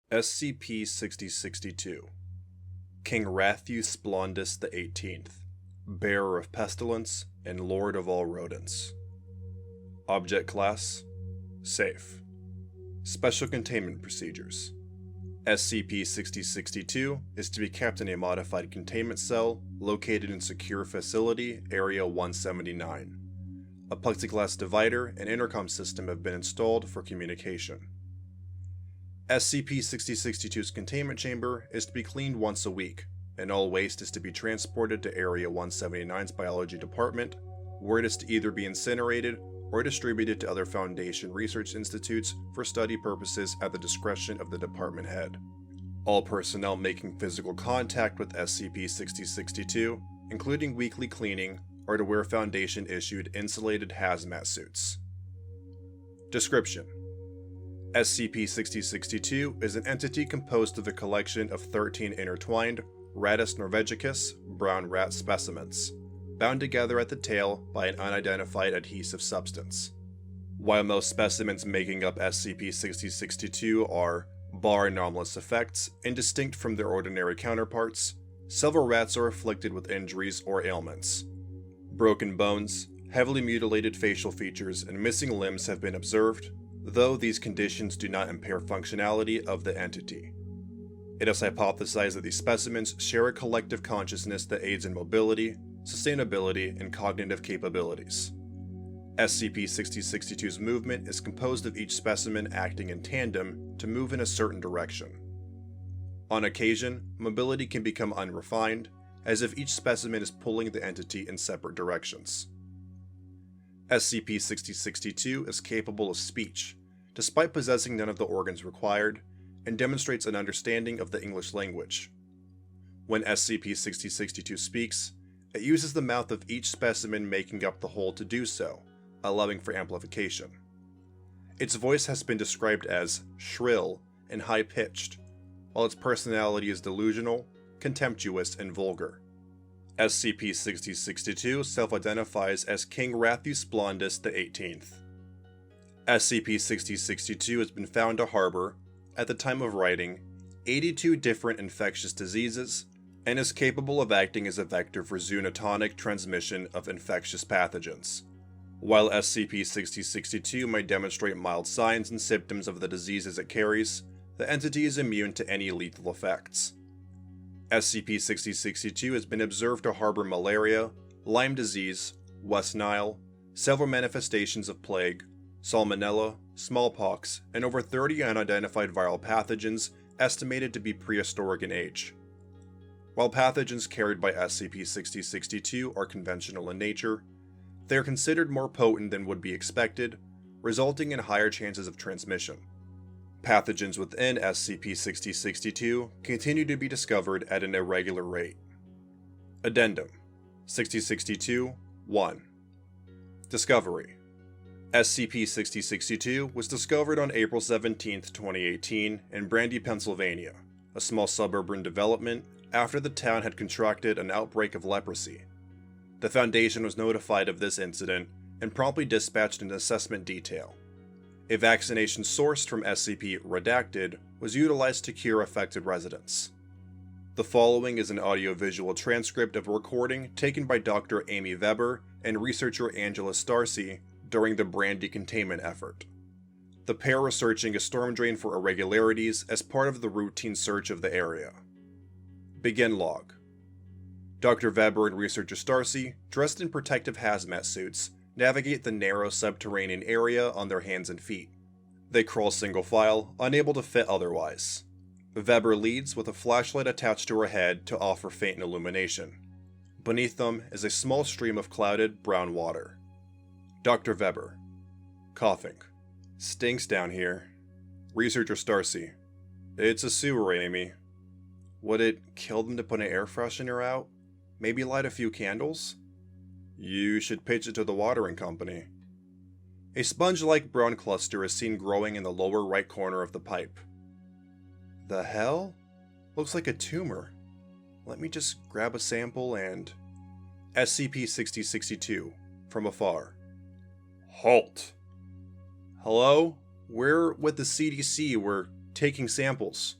SCP-6062 King Ratthew Splondis XVIII, Bearer of Pestilence and Lord of all Rodents. Object Class: Safe. Special Containment Procedures: SCP-6062 is to be kept in a modified containment cell located in Secure Facility Area 179. A plexiglass divider and intercom system have been installed for communication. SCP-6062's containment chamber is to be cleaned once a week, and all waste is to be transported to Area 179's Biology Department, where it is to either be incinerated or distributed to other Foundation research institutes for study purposes at the discretion of the department head. All personnel making physical contact with SCP-6062, including weekly cleaning, are to wear Foundation-issued insulated hazmat suits. Description: SCP-6062 is an entity composed of a collection of 13 intertwined Rattus norvegicus brown rat specimens, bound together at the tail by an unidentified adhesive substance. While most specimens making up SCP-6062 are, bar anomalous effects, indistinct from their ordinary counterparts, several rats are afflicted with injuries or ailments. Broken bones, heavily mutilated facial features, and missing limbs have been observed, though these conditions do not impair functionality of the entity. It is hypothesized that these specimens share a collective consciousness that aids in mobility, sustainability, and cognitive capabilities. SCP-6062's movement is composed of each specimen acting in tandem to move in a certain direction. On occasion, mobility can become unrefined, as if each specimen is pulling the entity in separate directions. SCP-6062 is capable of speech, despite possessing none of the organs required, and demonstrates an understanding of the English language. When SCP-6062 speaks, it uses the mouth of each specimen making up the whole to do so, allowing for amplification. Its voice has been described as shrill and high-pitched, while its personality is delusional, contemptuous, and vulgar. SCP-6062 self-identifies as King Ratthew Splondis XVIII. SCP-6062 has been found to harbor, at the time of writing, 82 different infectious diseases, and is capable of acting as a vector for zoonotonic transmission of infectious pathogens. While SCP-6062 may demonstrate mild signs and symptoms of the diseases it carries, the entity is immune to any lethal effects. SCP-6062 has been observed to harbor malaria, Lyme disease, West Nile, several manifestations of plague, salmonella, smallpox, and over 30 unidentified viral pathogens estimated to be prehistoric in age. While pathogens carried by SCP-6062 are conventional in nature, they are considered more potent than would be expected, resulting in higher chances of transmission. Pathogens within SCP-6062 continue to be discovered at an irregular rate. Addendum 6062-1 Discovery: SCP-6062 was discovered on April 17, 2018 in Brandy, Pennsylvania, a small suburban development, after the town had contracted an outbreak of leprosy. The Foundation was notified of this incident and promptly dispatched an assessment detail. A vaccination sourced from SCP-Redacted was utilized to cure affected residents. The following is an audio-visual transcript of a recording taken by Dr. Amy Weber and researcher Angela Starcy during the Brandy containment effort. The pair were searching a storm drain for irregularities as part of the routine search of the area. Begin log. Dr. Weber and researcher Starcy, dressed in protective hazmat suits, navigate the narrow subterranean area on their hands and feet. They crawl single file, unable to fit otherwise. Weber leads with a flashlight attached to her head to offer faint illumination. Beneath them is a small stream of clouded, brown water. Dr. Weber. Coughing. Stinks down here. Researcher Starcy. It's a sewer, Amy. Would it kill them to put an air freshener out? Maybe light a few candles? You should pitch it to the watering company. A sponge-like brown cluster is seen growing in the lower right corner of the pipe. The hell? Looks like a tumor. Let me just grab a sample and... SCP-6062, from afar. Halt! Hello? We're with the CDC. We're taking samples.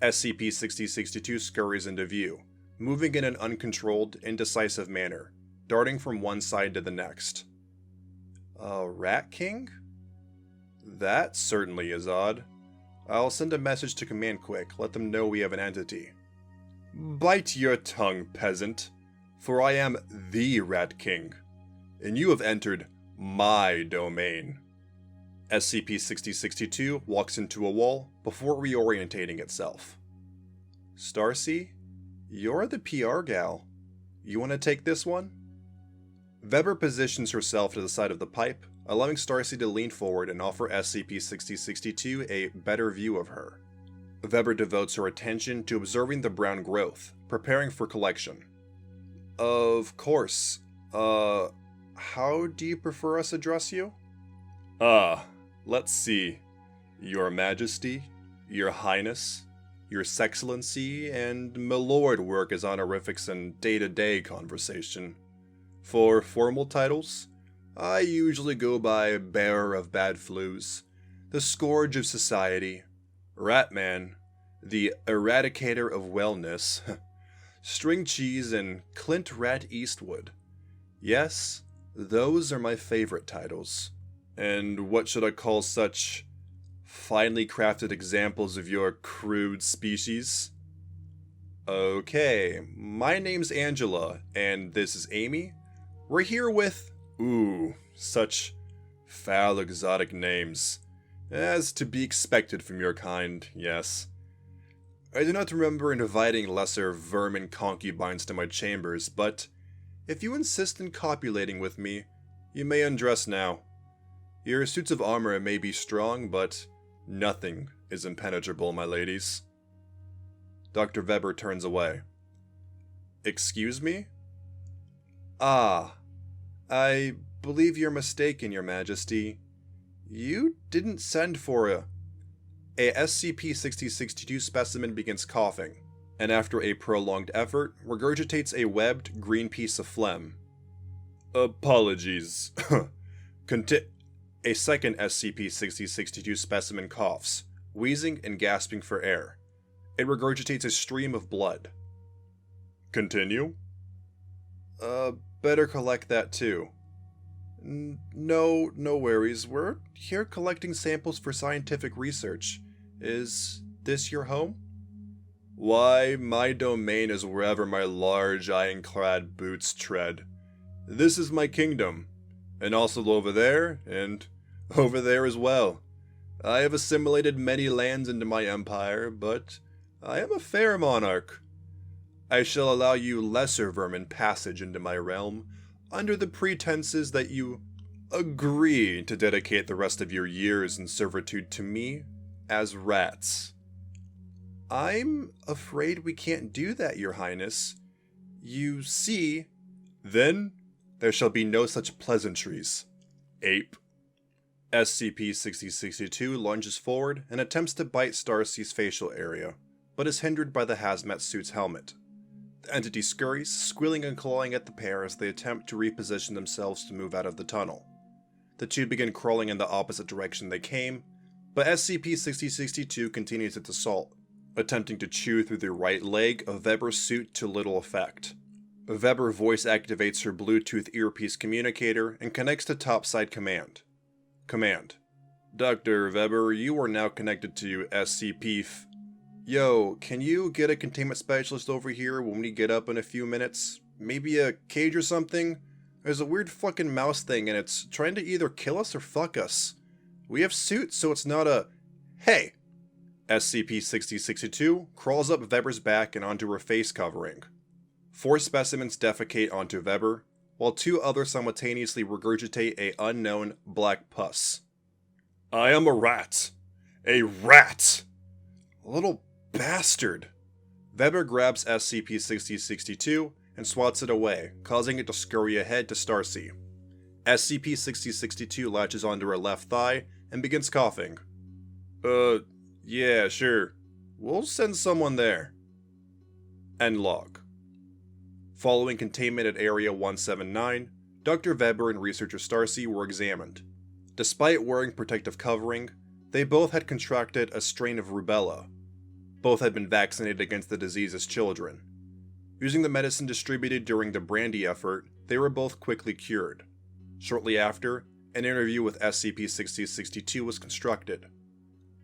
SCP-6062 scurries into view, moving in an uncontrolled, indecisive manner, darting from one side to the next. A Rat King? That certainly is odd. I'll send a message to Command quick, let them know we have an entity. Bite your tongue, peasant, for I am the Rat King, and you have entered my domain. SCP-6062 walks into a wall before reorientating itself. Starcy, you're the PR gal. You want to take this one? Weber positions herself to the side of the pipe, allowing Starcy to lean forward and offer SCP-6062 a better view of her. Weber devotes her attention to observing the brown growth, preparing for collection. Of course. How do you prefer us address you? Let's see. Your Majesty, Your Highness, Your Sexcellency, and Milord work as honorifics in day-to-day conversation. For formal titles, I usually go by Bearer of Bad Flus, the Scourge of Society, Ratman, the Eradicator of Wellness, String Cheese, and Clint Rat Eastwood. Yes, those are my favorite titles. And what should I call such finely crafted examples of your crude species? Okay, my name's Angela, and this is Amy. We're here with, such foul exotic names, as to be expected from your kind, yes. I do not remember inviting lesser vermin concubines to my chambers, but if you insist in copulating with me, you may undress now. Your suits of armor may be strong, but nothing is impenetrable, my ladies. Dr. Weber turns away. Excuse me? I believe you're mistaken, Your Majesty. You didn't send for a SCP-6062 specimen begins coughing, and after a prolonged effort, regurgitates a webbed green piece of phlegm. Apologies. A second SCP-6062 specimen coughs, wheezing and gasping for air. It regurgitates a stream of blood. Continue? Better collect that too. No worries. We're here collecting samples for scientific research. Is this your home? Why, my domain is wherever my large ironclad boots tread. This is my kingdom, and also over there, and over there as well. I have assimilated many lands into my empire, but I am a fair monarch. I shall allow you lesser vermin passage into my realm, under the pretenses that you agree to dedicate the rest of your years in servitude to me as rats. I'm afraid we can't do that, Your Highness. You see, then there shall be no such pleasantries, ape. SCP-6062 lunges forward and attempts to bite Starcy's facial area, but is hindered by the hazmat suit's helmet. The entity scurries, squealing and clawing at the pair as they attempt to reposition themselves to move out of the tunnel. The two begin crawling in the opposite direction they came, but SCP-6062 continues its assault, attempting to chew through the right leg of Weber's suit to little effect. Weber voice activates her Bluetooth earpiece communicator and connects to Topside Command. Command. Dr. Weber, you are now connected to SCP Yo, can you get a containment specialist over here when we get up in a few minutes? Maybe a cage or something? There's a weird fucking mouse thing and it's trying to either kill us or fuck us. We have suits, so it's not a... Hey! SCP-6062 crawls up Weber's back and onto her face covering. 4 specimens defecate onto Weber, while 2 others simultaneously regurgitate a unknown black pus. I am a rat! A rat! Little bastard! Weber grabs SCP-6062 and swats it away, causing it to scurry ahead to Starcy. SCP-6062 latches onto her left thigh and begins coughing. Yeah, sure. We'll send someone there. End log. Following containment at Area 179, Dr. Weber and researcher Starcy were examined. Despite wearing protective covering, They both had contracted a strain of rubella. Both had been vaccinated against the disease as children. Using the medicine distributed during the Brandy effort, they were both quickly cured. Shortly after, an interview with SCP-6062 was constructed.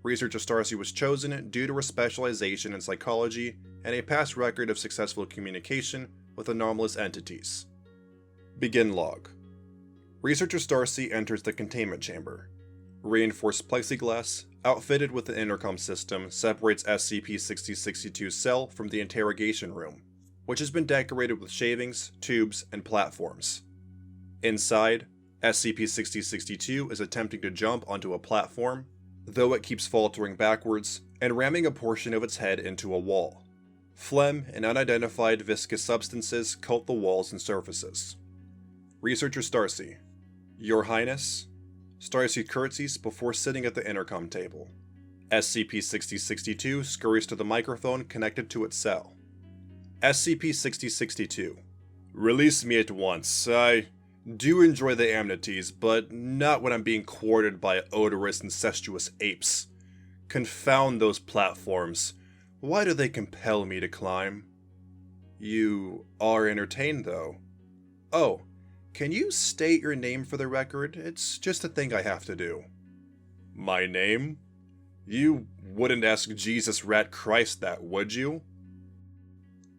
Researcher Starcy was chosen due to her specialization in psychology and a past record of successful communication with anomalous entities. Begin log. Researcher Starcy enters the containment chamber. Reinforced plexiglass, outfitted with an intercom system, separates SCP-6062's cell from the interrogation room, which has been decorated with shavings, tubes, and platforms. Inside, SCP-6062 is attempting to jump onto a platform, though it keeps faltering backwards and ramming a portion of its head into a wall. Phlegm and unidentified viscous substances coat the walls and surfaces. Researcher Starcy, Your Highness. Starcy curtsies before sitting at the intercom table. SCP-6062 scurries to the microphone connected to its cell. SCP-6062. Release me at once. I do enjoy the amenities, but not when I'm being courted by odorous, incestuous apes. Confound those platforms. Why do they compel me to climb? You are entertained, though. Oh, can you state your name for the record? It's just a thing I have to do. My name? You wouldn't ask Jesus Rat Christ that, would you?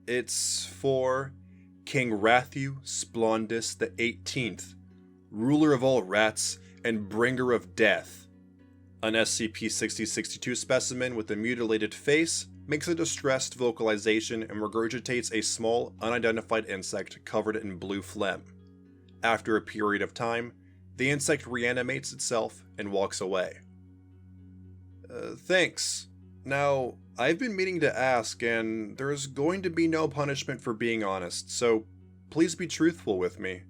It's for King Ratthew Splondis the 18th, ruler of all rats and bringer of death. An SCP-6062 specimen with a mutilated face makes a distressed vocalization and regurgitates a small, unidentified insect covered in blue phlegm. After a period of time, the insect reanimates itself and walks away. Thanks. Now, I've been meaning to ask, and there's going to be no punishment for being honest, so please be truthful with me.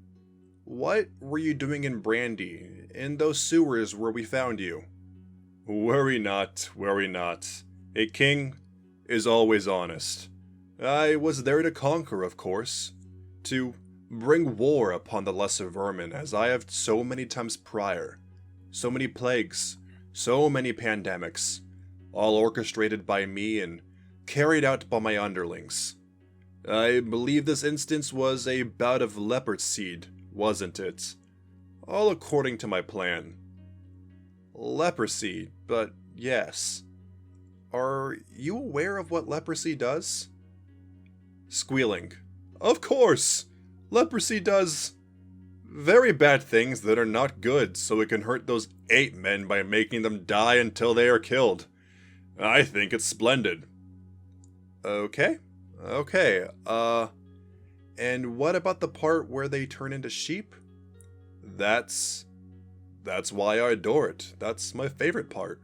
What were you doing in Brandy, in those sewers where we found you? Worry not, worry not. A king is always honest. I was there to conquer, of course. To bring war upon the lesser vermin, as I have so many times prior. So many plagues, so many pandemics, all orchestrated by me and carried out by my underlings. I believe this instance was a bout of leopard seed, wasn't it? All according to my plan. Leprosy, but yes. Are you aware of what leprosy does? Squealing. Of course! Leprosy does very bad things that are not good, so it can hurt those ape men by making them die until they are killed. I think it's splendid. Okay. And what about the part where they turn into sheep? That's why I adore it. That's my favorite part.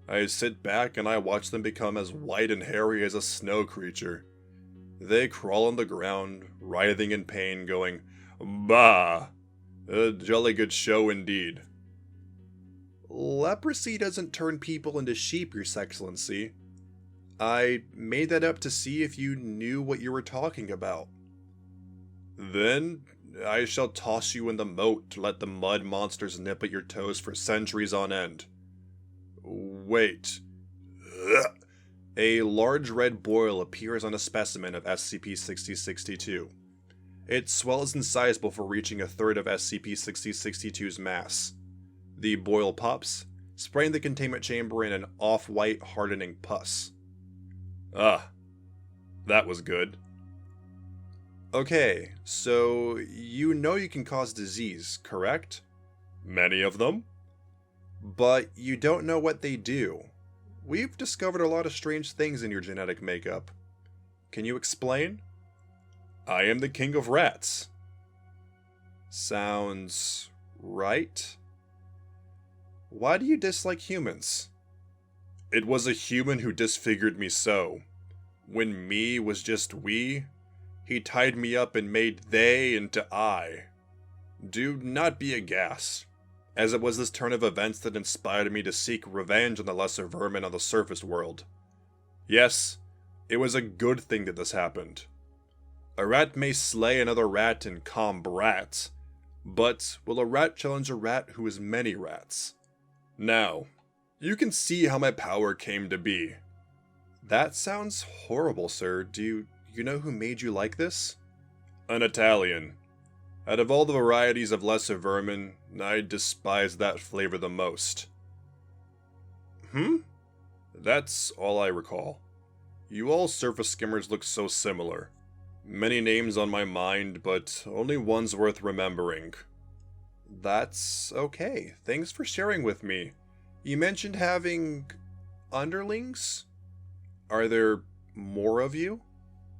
I sit back and I watch them become as white and hairy as a snow creature. They crawl on the ground, writhing in pain, going, "Bah! A jolly good show indeed." Leprosy doesn't turn people into sheep, Your Excellency. I made that up to see if you knew what you were talking about. Then I shall toss you in the moat to let the mud monsters nip at your toes for centuries on end. Wait. Ugh. A large red boil appears on a specimen of SCP-6062. It swells in size before reaching a third of SCP-6062's mass. The boil pops, spraying the containment chamber in an off-white hardening pus. Ah, that was good. Okay, so you know you can cause disease, correct? Many of them. But you don't know what they do. We've discovered a lot of strange things in your genetic makeup. Can you explain? I am the king of rats. Sounds right. Why do you dislike humans? It was a human who disfigured me so. When me was just we, he tied me up and made they into I. Do not be aghast, as it was this turn of events that inspired me to seek revenge on the lesser vermin on the surface world. Yes, it was a good thing that this happened. A rat may slay another rat and combat, but will a rat challenge a rat who is many rats? Now, You can see how my power came to be. That sounds horrible, sir. Do you know who made you like this? An Italian. Out of all the varieties of lesser vermin, I despise that flavor the most. That's all I recall. You all surface skimmers look so similar. Many names on my mind, but only one's worth remembering. That's okay. Thanks for sharing with me. You mentioned having underlings? Are there more of you?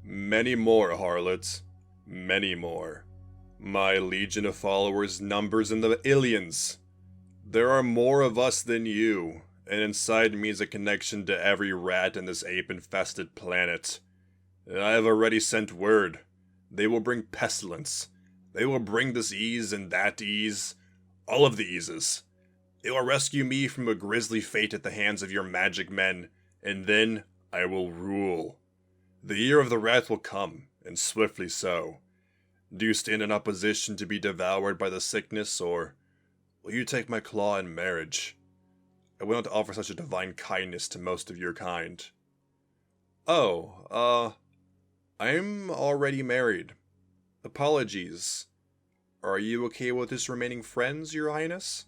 Many more, harlots. Many more. My legion of followers numbers in the illions. There are more of us than you, and inside me is a connection to every rat in this ape-infested planet. I have already sent word. They will bring pestilence. They will bring this ease and that ease. All of the eases. They will rescue me from a grisly fate at the hands of your magic men, and then I will rule. The year of the rat will come, and swiftly so. Do you stand in opposition to be devoured by the sickness, or will you take my claw in marriage? I will not offer such a divine kindness to most of your kind. Oh, I'm already married. Apologies. Are you okay with us remaining friends, Your Highness?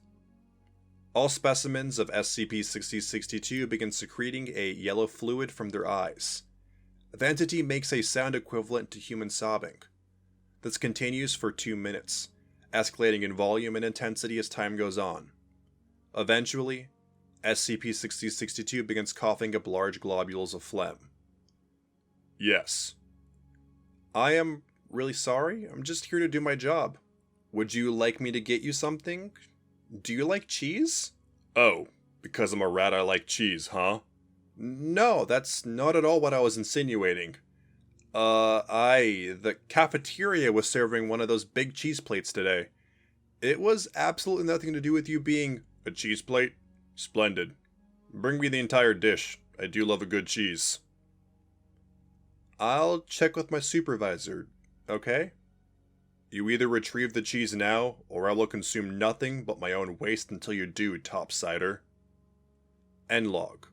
All specimens of SCP-6062 begin secreting a yellow fluid from their eyes. The entity makes a sound equivalent to human sobbing. This continues for 2 minutes, escalating in volume and intensity as time goes on. Eventually, SCP-6062 begins coughing up large globules of phlegm. Yes. I am really sorry. I'm just here to do my job. Would you like me to get you something? Do you like cheese? Oh, because I'm a rat I like cheese, huh? No, that's not at all what I was insinuating. The cafeteria was serving one of those big cheese plates today. It was absolutely nothing to do with you being a cheese plate. Splendid. Bring me the entire dish. I do love a good cheese. I'll check with my supervisor, okay? You either retrieve the cheese now, or I will consume nothing but my own waste until you do, topsider. End log.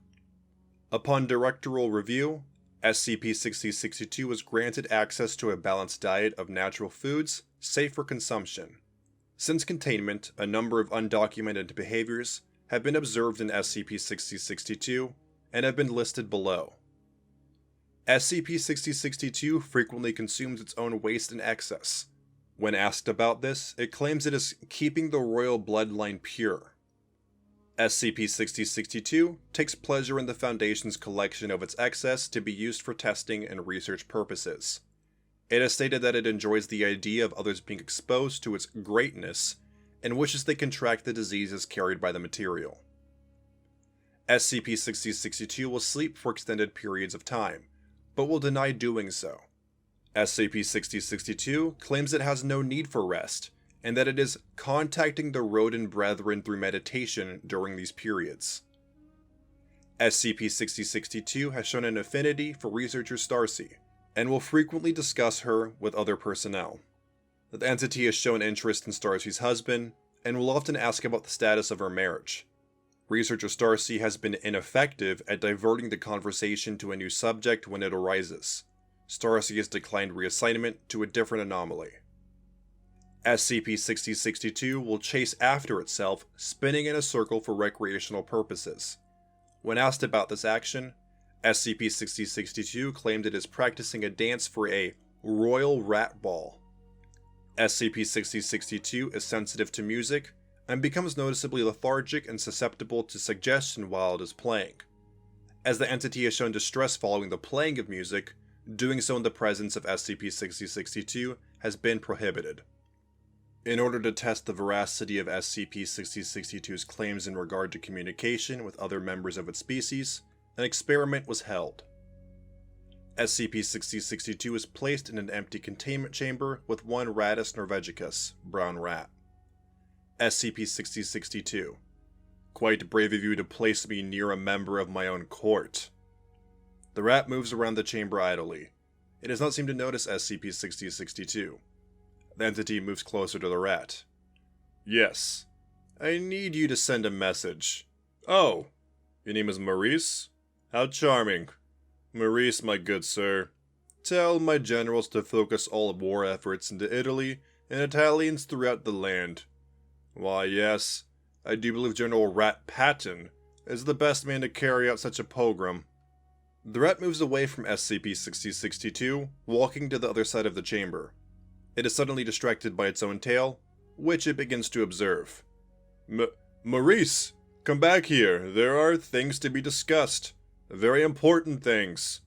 Upon directorial review, SCP-6062 was granted access to a balanced diet of natural foods, safe for consumption. Since containment, a number of undocumented behaviors have been observed in SCP-6062 and have been listed below. SCP-6062 frequently consumes its own waste in excess. When asked about this, it claims it is keeping the royal bloodline pure. SCP-6062 takes pleasure in the Foundation's collection of its excess to be used for testing and research purposes. It has stated that it enjoys the idea of others being exposed to its greatness and wishes they contract the diseases carried by the material. SCP-6062 will sleep for extended periods of time, but will deny doing so. SCP-6062 claims it has no need for rest, and that it is contacting the rodent brethren through meditation during these periods. SCP-6062 has shown an affinity for researcher Starcy, and will frequently discuss her with other personnel. The entity has shown interest in Starcy's husband, and will often ask about the status of her marriage. Researcher Starcy has been ineffective at diverting the conversation to a new subject when it arises. Starcy has declined reassignment to a different anomaly. SCP-6062 will chase after itself, spinning in a circle for recreational purposes. When asked about this action, SCP-6062 claimed it is practicing a dance for a royal rat ball. SCP-6062 is sensitive to music, and becomes noticeably lethargic and susceptible to suggestion while it is playing. As the entity has shown distress following the playing of music, doing so in the presence of SCP-6062 has been prohibited. In order to test the veracity of SCP-6062's claims in regard to communication with other members of its species, an experiment was held. SCP-6062 is placed in an empty containment chamber with one Rattus norvegicus, brown rat. SCP-6062: Quite brave of you to place me near a member of my own court. The rat moves around the chamber idly. It does not seem to notice SCP-6062. The entity moves closer to the rat. Yes. I need you to send a message. Oh, Your name is Maurice? How charming. Maurice, my good sir. Tell my generals to focus all war efforts into Italy and Italians throughout the land. Why, yes, I do believe General Rat Patton is the best man to carry out such a pogrom. The rat moves away from SCP-6062, walking to the other side of the chamber. It is suddenly distracted by its own tail, which it begins to observe. Maurice, come back here. There are things to be discussed. Very important things.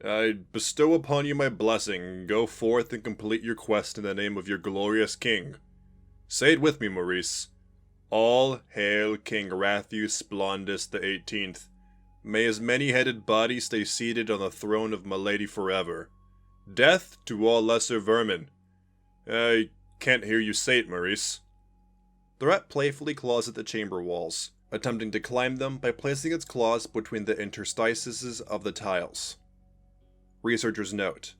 I bestow upon you my blessing. Go forth and complete your quest in the name of your glorious king. Say it with me, Maurice. All hail King Ratthew Splondis the 18th. May his many-headed body stay seated on the throne of Milady forever. Death to all lesser vermin. I can't hear you say it, Maurice. The rat playfully claws at the chamber walls, attempting to climb them by placing its claws between the interstices of the tiles. Researchers note: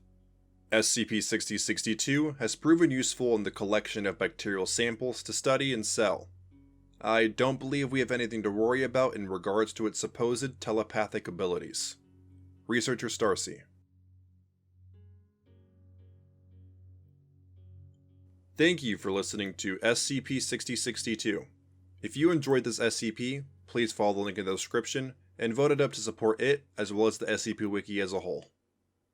SCP-6062 has proven useful in the collection of bacterial samples to study and sell. I don't believe we have anything to worry about in regards to its supposed telepathic abilities. Researcher Starcy. Thank you for listening to SCP-6062. If you enjoyed this SCP, please follow the link in the description and vote it up to support it as well as the SCP Wiki as a whole.